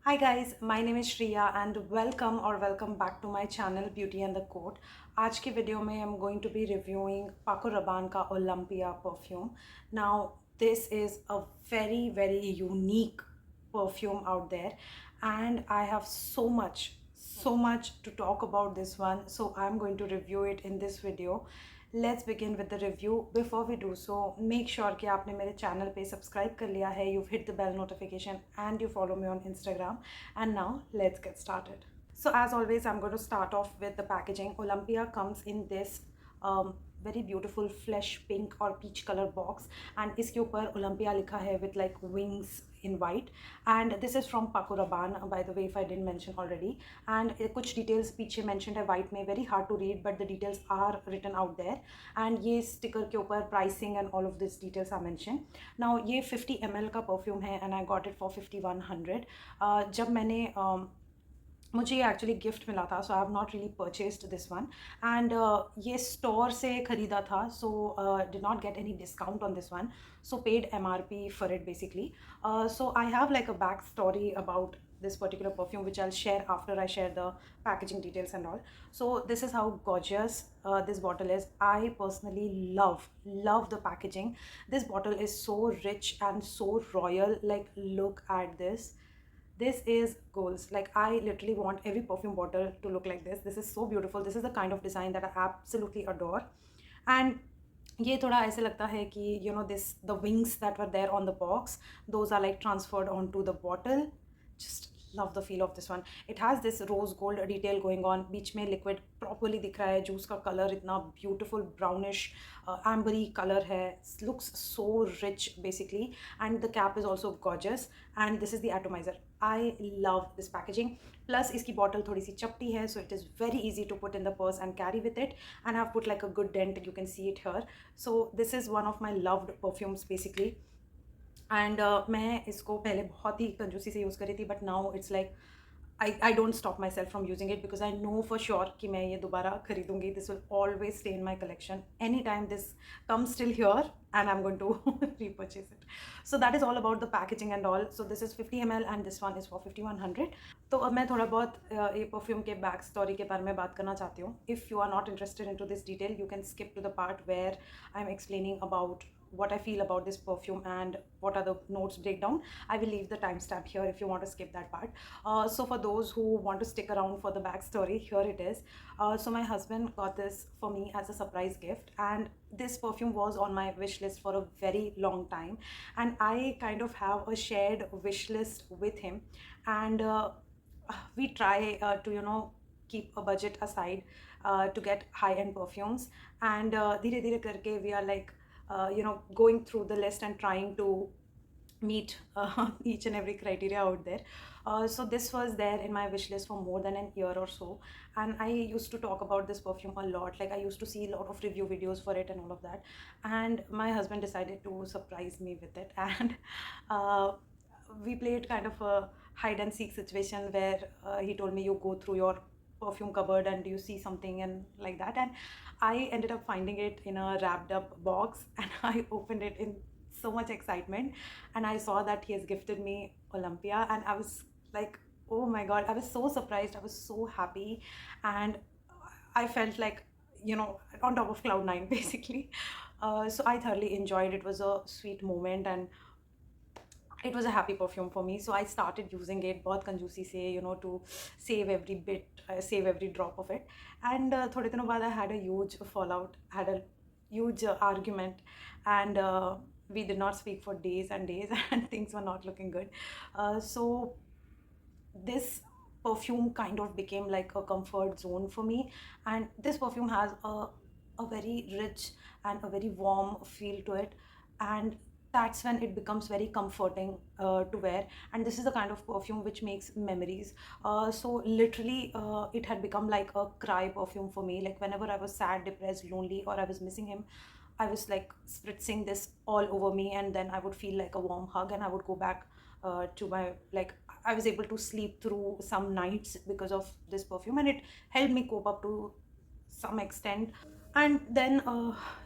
Hi guys, my name is Shriya and welcome back to my channel Beauty and the Code. आज की video में I'm going to be reviewing Paco Rabanne का Olympia perfume. Now this is a very unique perfume out there and I have so much to talk about this one, so I'm going to review it in this video. Let's begin with the review. Before we do so, make sure कि आपने मेरे channel पे subscribe कर लिया है, you've hit the bell notification and you follow me on Instagram. And now let's get started. So as always, I'm going to start off with the packaging. Olympia comes in this very beautiful flesh pink or peach color box and इसके ऊपर Olympia लिखा है with like wings in white, and this is from Paco Rabanne, by the way, if I didn't mention already. And कुछ details पीछे mentioned है white में, very hard to read but the details are written out there. And ये sticker के ऊपर pricing and all of these details are mentioned. Now ये 50 ml का perfume है and I got it for 5100. जब मैंने मुझे ये एक्चुअली गिफ्ट मिला था, so I have not really purchased this one. And ये स्टोर से ख़रीदा था, so did not get any discount on this one, so paid MRP for it basically. So I have like a back story about this particular perfume which I'll share after I share the packaging details and all. So this is how gorgeous this bottle is. I personally love the packaging. This bottle is so rich and so royal. Like, look at this. This is goals. Like, I literally want every perfume bottle to look like this. This is so beautiful. This is the kind of design that I absolutely adore. And ये थोड़ा ऐसे लगता है कि this the wings that were there on the box, those are like transferred onto the bottle. Just love the feel of this one. It has this rose gold detail going on. बीच में liquid properly दिख रहा है. Juice का color इतना beautiful brownish ambery color है. Looks so rich basically. And the cap is also gorgeous. And this is the atomizer. I love this packaging. Plus इसकी bottle थोड़ी सी चपटी है, so it is very easy to put in the purse and carry with it. And I've put like a good dent. You can see it here. So this is one of my loved perfumes basically. And मैं इसको पहले बहुत ही कंजूसी से use करी थी, but now it's like I don't stop myself from using it because I know for sure कि मैं ये दोबारा खरीदूँगी. This will always stay in my collection. Anytime this comes still here and I'm going to repurchase it. So that is all about the packaging and all. So this is 50 ml and this one is for 5100. तो अब मैं थोड़ा बहुत ये perfume के back story के बारे में बात करना चाहती हूँ. If you are not interested into this detail, you can skip to the part where I'm explaining about what I feel about this perfume and what are the notes breakdown. I will leave the timestamp here if you want to skip that part. So for those who want to stick around for the backstory, here it is. So my husband got this for me as a surprise gift, and this perfume was on my wish list for a very long time, and I kind of have a shared wish list with him. And we try to keep a budget aside to get high-end perfumes, and धीरे धीरे करके we are like going through the list and trying to meet each and every criteria out there. So this was there in my wish list for more than an year or so, and I used to talk about this perfume a lot. Like, I used to see a lot of review videos for it and all of that, and my husband decided to surprise me with it. And we played kind of a hide and seek situation where he told me, you go through your perfume cupboard and you see something and like that, and I ended up finding it in a wrapped up box and I opened it in so much excitement, and I saw that he has gifted me Olympia, and I was like, oh my god, I was so surprised, I was so happy, and I felt like, on top of cloud nine basically. So I thoroughly enjoyed it. It was a sweet moment and it was a happy perfume for me. So I started using it बहुत कंजूसी से, to save every bit, save every drop of it. And थोड़े दिनों बाद I had a huge fallout, had a huge argument, and we did not speak for days and days and things were not looking good. So this perfume kind of became like a comfort zone for me, and this perfume has a very rich and a very warm feel to it, and that's when it becomes very comforting to wear. And this is the kind of perfume which makes memories. So literally it had become like a cry perfume for me. Like, whenever I was sad, depressed, lonely, or I was missing him, I was like spritzing this all over me, and then I would feel like a warm hug, and I would go back to my, like, I was able to sleep through some nights because of this perfume, and it helped me cope up to some extent. And then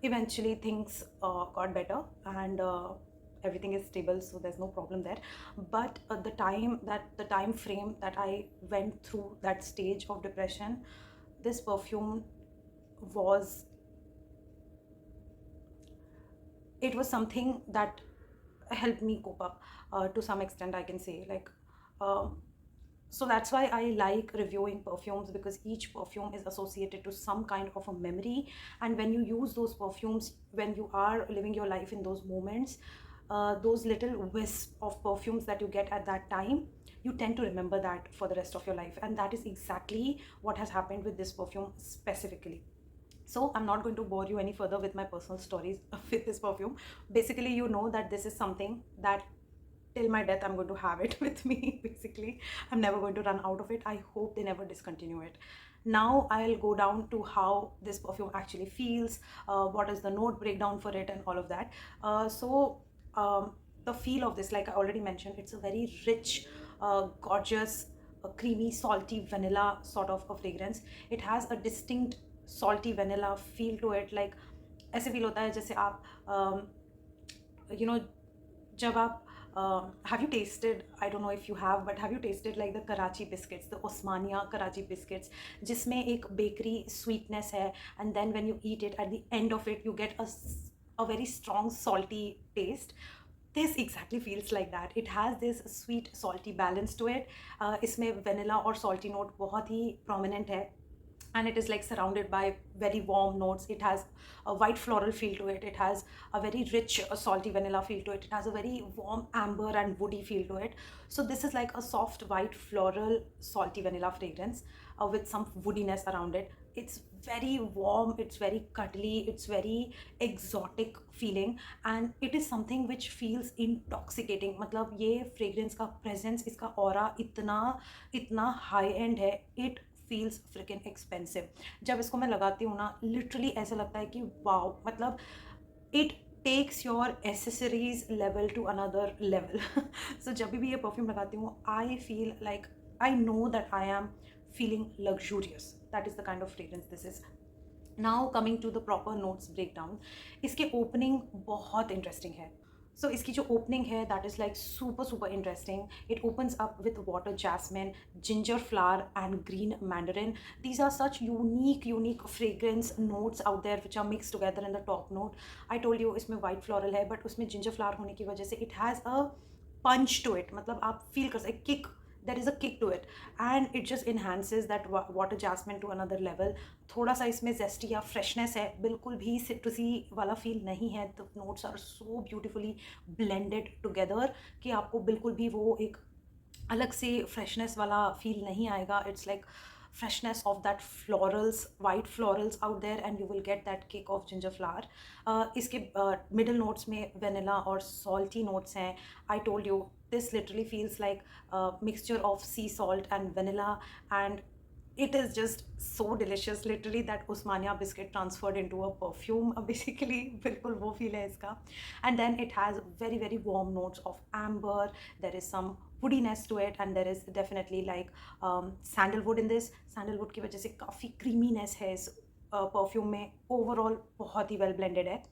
eventually things got better, and everything is stable, so there's no problem there. But the time frame that I went through that stage of depression, this perfume was, it was something that helped me cope up to some extent, I can say. Like, so that's why I like reviewing perfumes, because each perfume is associated to some kind of a memory. And when you use those perfumes, when you are living your life in those moments, those little wisps of perfumes that you get at that time, you tend to remember that for the rest of your life. And that is exactly what has happened with this perfume specifically. So I'm not going to bore you any further with my personal stories with this perfume. Basically, you know that this is something that till my death I'm going to have it with me. Basically, I'm never going to run out of it. I hope they never discontinue it. Now I'll go down to how this perfume actually feels, what is the note breakdown for it, and all of that. The feel of this, like I already mentioned, it's a very rich, gorgeous, creamy, salty vanilla sort of a fragrance. It has a distinct salty vanilla feel to it. Like, ऐसे feel होता है जैसे आप you know, जब आप have you tasted, I don't know if you have, but have you tasted like the Karachi biscuits, the Osmania Karachi biscuits, जिसमें एक bakery sweetness है, and then when you eat it, at the end of it you get a very strong salty taste. This exactly feels like that. It has this sweet salty balance to it. इसमें vanilla और salty note बहुत ही prominent है, and it is like surrounded by very warm notes. It has a white floral feel to it. It has a very rich salty vanilla feel to it. It has a very warm amber and woody feel to it. So this is like a soft white floral salty vanilla fragrance with some woodiness around it. It's very warm, it's very cuddly, it's very exotic feeling, and it is something which feels intoxicating. मतलब ये fragrance का presence, इसका aura इतना high end है. It feels freaking expensive. जब इसको मैं लगाती हूँ ना, literally ऐसा लगता है कि wow, मतलब it takes your accessories level to another level. So जब भी ये perfume लगाती हूँ, I feel like I know that I am feeling luxurious. That is the kind of fragrance this is. Now coming to the proper notes breakdown, इसके opening बहुत interesting है. So इसकी जो opening है, that is like super interesting. It opens up with water jasmine, ginger flower and green mandarin. These are such unique fragrance notes out there which are mixed together in the top note. I told you इसमें white floral है, but उसमें ginger flower होने की वजह से it has a punch to it. मतलब आप feel कर सकते, kick, there is a kick to it, and it just enhances that water jasmine to another level. थोड़ा सा इसमें zesty या freshness है, बिल्कुल भी citrusy वाला feel नहीं है. The notes are so beautifully blended together कि आपको बिल्कुल भी वो एक अलग से freshness वाला feel नहीं आएगा. It's like freshness of that florals, white florals out there, and you will get that kick of ginger flower. इसके middle notes में vanilla और salty notes हैं. I told you, this literally feels like a mixture of sea salt and vanilla, and it is just so delicious. Literally that Osmania biscuit transferred into a perfume basically. बिल्कुल वो feel है इसका. And then it has very warm notes of amber. There is some woodiness to it, and there is definitely like sandalwood in this. Sandalwood की वजह से काफ़ी creaminess है इस perfume में. Overall बहुत ही well blended है.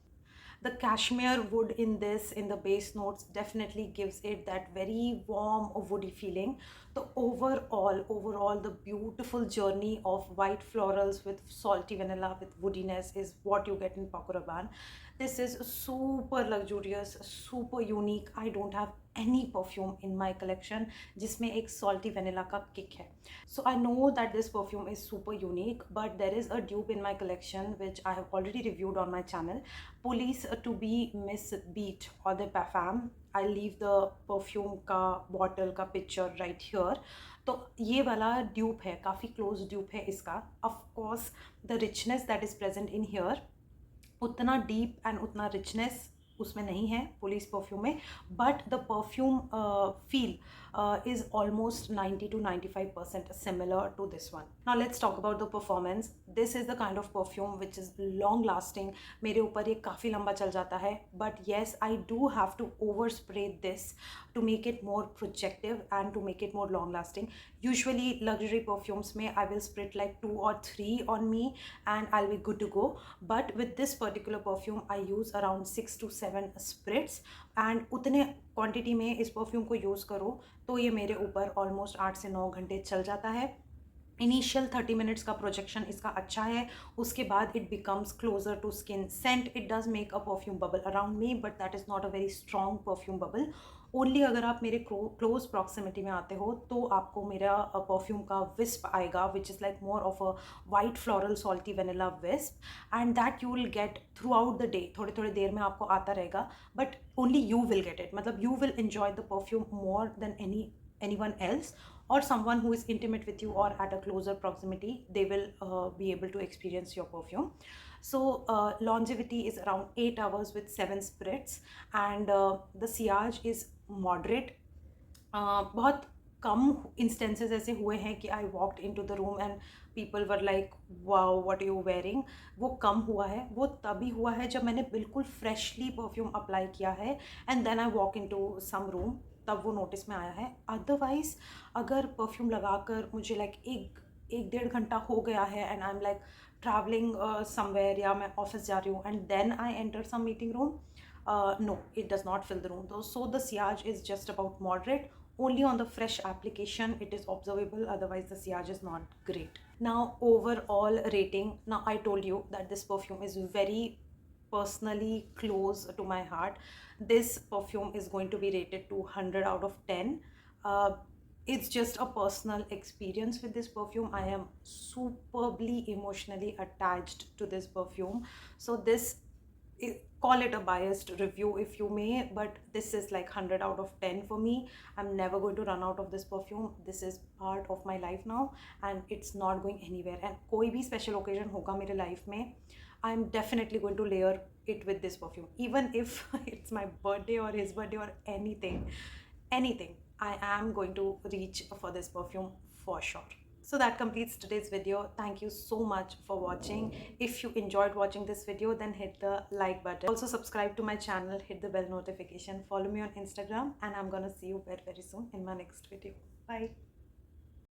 The cashmere wood in this, in the base notes, definitely gives it that very warm woody feeling. So overall the beautiful journey of white florals with salty vanilla with woodiness is what you get in Paco Rabanne. This is super luxurious, super unique. I don't have any perfume in my collection जिसमें एक salty vanilla का kick है. So I know that this perfume is super unique, but there is a dupe in my collection which I have already reviewed on my channel. Police to be Miss Beat or the Parfum. I'll leave the perfume का bottle का picture right here. तो ये वाला dupe है, काफ़ी close dupe है इसका. Of course, the richness that is present in here, उतना deep and उतना richness उसमें नहीं है पुलिस परफ्यूम में, but the perfume feel is almost 90 to 95% similar to this one. Now let's talk about the performance. This is the kind of perfume which is long lasting. मेरे ऊपर ये काफ़ी लंबा चल जाता है, but yes, I do have to overspray this to make it more projective and to make it more long lasting. Usually luxury perfumes में I will sprit like 2 or 3 on me and I'll be good to go, but with this particular perfume I use around 6 to 7 sprits. And उतने quantity में इस perfume को use करो तो ये मेरे ऊपर ऑलमोस्ट 8 से 9 घंटे चल जाता है। इनिशियल 30 मिनट्स का प्रोजेक्शन इसका अच्छा है, उसके बाद it becomes closer to skin. Scent it does make a perfume bubble around me, but that is not a very strong perfume bubble. Only अगर आप मेरे क्लोज प्रॉक्सिमिटी में आते हो तो आपको मेरा परफ्यूम का विस्प आएगा, which is like more of a white floral salty vanilla wisp, and that you will get throughout the day. थोड़े थोड़े देर में आपको आता रहेगा, but only you will get it, मतलब you will enjoy the perfume more than anyone else, or someone who is intimate with you or at a closer proximity. They will be able to experience your perfume. So longevity is around 8 hours with 7 spritz, and the sillage is moderate. बहुत कम instances ऐसे हुए हैं कि I walked in to the room and people were like wow what are you wearing. वो कम हुआ है, वो तभी हुआ है जब मैंने बिल्कुल फ्रेशली परफ्यूम अप्लाई किया है and then I walk in to some room, तब वो नोटिस में आया है। अदरवाइज़ अगर परफ्यूम लगाकर मुझे लाइक एक डेढ़ घंटा हो गया है and I am like travelling somewhere, या मैं ऑफिस जा रही हूँ and then I enter some meeting room, no, it does not fill the room though. So the sillage is just about moderate. Only on the fresh application it is observable, otherwise the sillage is not great. Now overall rating, now I told you that this perfume is very personally close to my heart. This perfume is going to be rated to 100 out of 10. It's just a personal experience with this perfume. I am superbly emotionally attached to this perfume, so this, call it a biased review if you may, but this is like 100 out of 10 for me. I'm never going to run out of this perfume. This is part of my life now and it's not going anywhere, and koi bhi special occasion hoga mere life mein, I'm definitely going to layer it with this perfume, even if it's my birthday or his birthday or anything, I am going to reach for this perfume for sure. So that completes today's video. Thank you so much for watching. If you enjoyed watching this video, then hit the like button. Also subscribe to my channel, hit the bell notification, follow me on Instagram, and I'm gonna see you very soon in my next video. Bye.